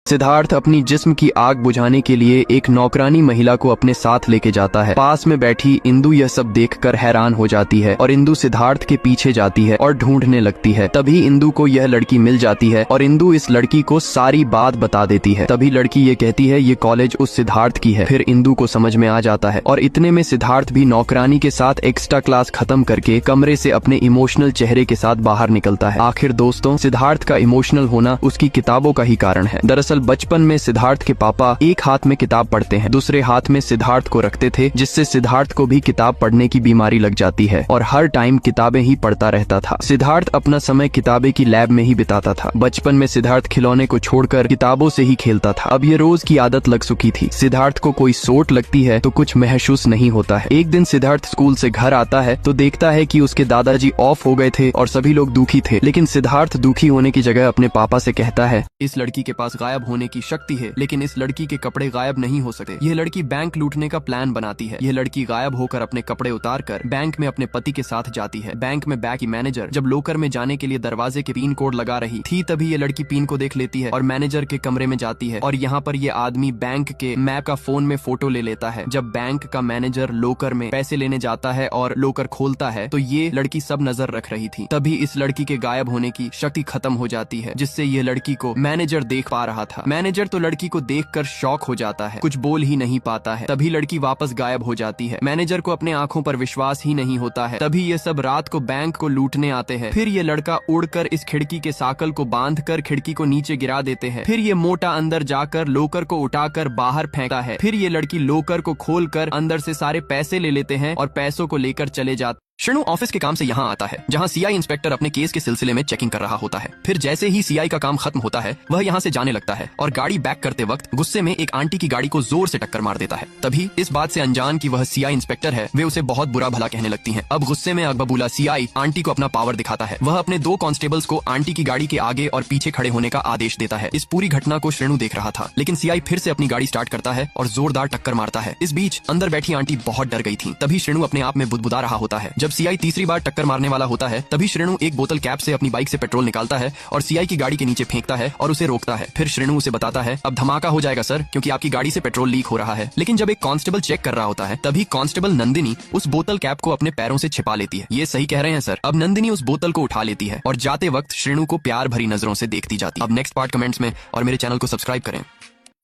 सिद्धार्थ अपनी जिस्म की आग बुझाने के लिए एक नौकरानी महिला को अपने साथ लेके जाता है। पास में बैठी इंदु यह सब देखकर हैरान हो जाती है और इंदु सिद्धार्थ के पीछे जाती है और ढूंढने लगती है। तभी इंदु को यह लड़की मिल जाती है और इंदु इस लड़की को सारी बात बता देती है। तभी लड़की ये कहती है ये कॉलेज उस सिद्धार्थ की है। फिर इंदु को समझ में आ जाता है और इतने में सिद्धार्थ भी नौकरानी के साथ एक्स्ट्रा क्लास खत्म करके कमरे से अपने इमोशनल चेहरे के साथ बाहर निकलता है। आखिर दोस्तों, सिद्धार्थ का इमोशनल होना उसकी किताबों का ही कारण है। दरअसल बचपन में सिद्धार्थ के पापा एक हाथ में किताब पढ़ते हैं, दूसरे हाथ में सिद्धार्थ को रखते थे, जिससे सिद्धार्थ को भी किताब पढ़ने की बीमारी लग जाती है और हर टाइम किताबें ही पढ़ता रहता था। सिद्धार्थ अपना समय किताबें की लैब में ही बिताता था। बचपन में सिद्धार्थ खिलौने को छोड़कर किताबों से ही खेलता था। अब ये रोज की आदत लग चुकी थी। सिद्धार्थ को कोई चोट लगती है तो कुछ महसूस नहीं होता है। एक दिन सिद्धार्थ स्कूल से घर आता है तो देखता है कि उसके दादाजी ऑफ हो गए थे और सभी लोग दुखी थे। लेकिन सिद्धार्थ दुखी होने की जगह अपने पापा से कहता है, इस लड़की के पास गायब होने की शक्ति है, लेकिन इस लड़की के कपड़े गायब नहीं हो सकते। यह लड़की बैंक लूटने का प्लान बनाती है। यह लड़की गायब होकर अपने कपड़े उतारकर बैंक में अपने पति के साथ जाती है। बैंक में बैंक की मैनेजर जब लोकर में जाने के लिए दरवाजे के पिन कोड लगा रही थी, तभी ये लड़की पिन को देख लेती है और मैनेजर के कमरे में जाती है और यहाँ पर ये आदमी बैंक के मैप का फोन में फोटो ले लेता है। जब बैंक का मैनेजर लोकर में पैसे लेने जाता है और लोकर खोलता है तो ये लड़की सब नजर रख रही थी। तभी इस लड़की के गायब होने की शक्ति खत्म हो जाती है, जिससे ये लड़की को मैनेजर देख पा रहा था। मैनेजर तो लड़की को देखकर शॉक हो जाता है, कुछ बोल ही नहीं पाता है। तभी लड़की वापस गायब हो जाती है। मैनेजर को अपने आंखों पर विश्वास ही नहीं होता है। तभी ये सब रात को बैंक को लूटने आते हैं। फिर ये लड़का उड़कर इस खिड़की के साकल को बांधकर खिड़की को नीचे गिरा देते हैं। फिर ये मोटा अंदर जाकर लोकर को उठाकर बाहर फेंकता है। फिर ये लड़की लोकर को खोलकर अंदर से सारे पैसे ले लेते हैं और पैसों को लेकर चले जाते। श्रेणु ऑफिस के काम से यहाँ आता है, जहाँ सीआई इंस्पेक्टर अपने केस के सिलसिले में चेकिंग कर रहा होता है। फिर जैसे ही सीआई का काम खत्म होता है, वह यहाँ से जाने लगता है और गाड़ी बैक करते वक्त गुस्से में एक आंटी की गाड़ी को जोर से टक्कर मार देता है। तभी इस बात से अनजान कि वह सीआई इंस्पेक्टर है, वे उसे बहुत बुरा भला कहने लगती हैं। अब गुस्से में अकबबूला सीआई आंटी को अपना पावर दिखाता है। वह अपने 2 कांस्टेबल्स को आंटी की गाड़ी के आगे और पीछे खड़े होने का आदेश देता है। इस पूरी घटना को श्रेणु देख रहा था, लेकिन सीआई फिर से अपनी गाड़ी स्टार्ट करता है और जोरदार टक्कर मारता है। इस बीच अंदर बैठी आंटी बहुत डर गई थी। तभी श्रेणु अपने आप में बुदबुदा रहा होता है। जब सीआई तीसरी बार टक्कर मारने वाला होता है, तभी श्रेणु एक बोतल कैप से अपनी बाइक से पेट्रोल निकालता है और सीआई की गाड़ी के नीचे फेंकता है और उसे रोकता है। फिर श्रेणु उसे बताता है, अब धमाका हो जाएगा सर, क्योंकि आपकी गाड़ी से पेट्रोल लीक हो रहा है। लेकिन जब एक कांस्टेबल चेक कर रहा होता है, तभी कांस्टेबल नंदिनी उस बोतल कैप को अपने पैरों से छिपा लेती है। ये सही कह रहे हैं सर। अब नंदिनी उस बोतल को उठा लेती है और जाते वक्त श्रेणु को प्यार भरी नजरों से देखती जाती है। अब नेक्स्ट पार्ट कमेंट्स में और मेरे चैनल को सब्सक्राइब करें।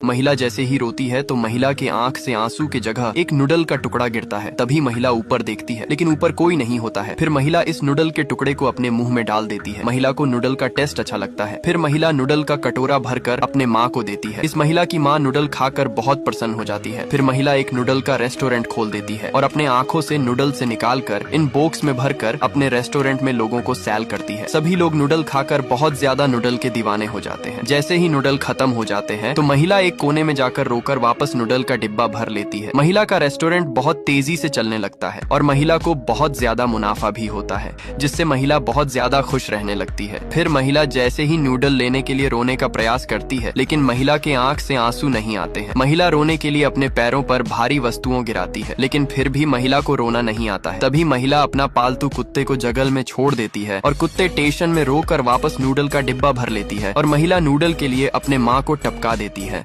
महिला जैसे ही रोती है तो महिला के आंख से आंसू की जगह एक नूडल का टुकड़ा गिरता है। तभी महिला ऊपर देखती है, लेकिन ऊपर कोई नहीं होता है। फिर महिला इस नूडल के टुकड़े को अपने मुंह में डाल देती है। महिला को नूडल का टेस्ट अच्छा लगता है। फिर महिला नूडल का कटोरा भरकर अपने माँ को देती है। इस महिला की माँ नूडल खाकर बहुत प्रसन्न हो जाती है। फिर महिला एक नूडल का रेस्टोरेंट खोल देती है और अपने आंखों से नूडल से निकालकर इन बॉक्स में भरकर अपने रेस्टोरेंट में लोगों को सेल करती है। सभी लोग नूडल खाकर बहुत ज्यादा नूडल के दीवाने हो जाते हैं। जैसे ही नूडल खत्म हो जाते हैं तो महिला एक कोने में जाकर रोकर वापस नूडल का डिब्बा भर लेती है। महिला का रेस्टोरेंट बहुत तेजी से चलने लगता है और महिला को बहुत ज्यादा मुनाफा भी होता है, जिससे महिला बहुत ज्यादा खुश रहने लगती है। फिर महिला जैसे ही नूडल लेने के लिए रोने का प्रयास करती है, लेकिन महिला के आंख से आंसू नहीं आते हैं। महिला रोने के लिए अपने पैरों पर भारी वस्तुओं गिराती है, लेकिन फिर भी महिला को रोना नहीं आता है। तभी महिला अपना पालतू कुत्ते को जंगल में छोड़ देती है और कुत्ते स्टेशन में रोकर वापस नूडल का डिब्बा भर लेती है और महिला नूडल के लिए अपने माँ को टपका देती है।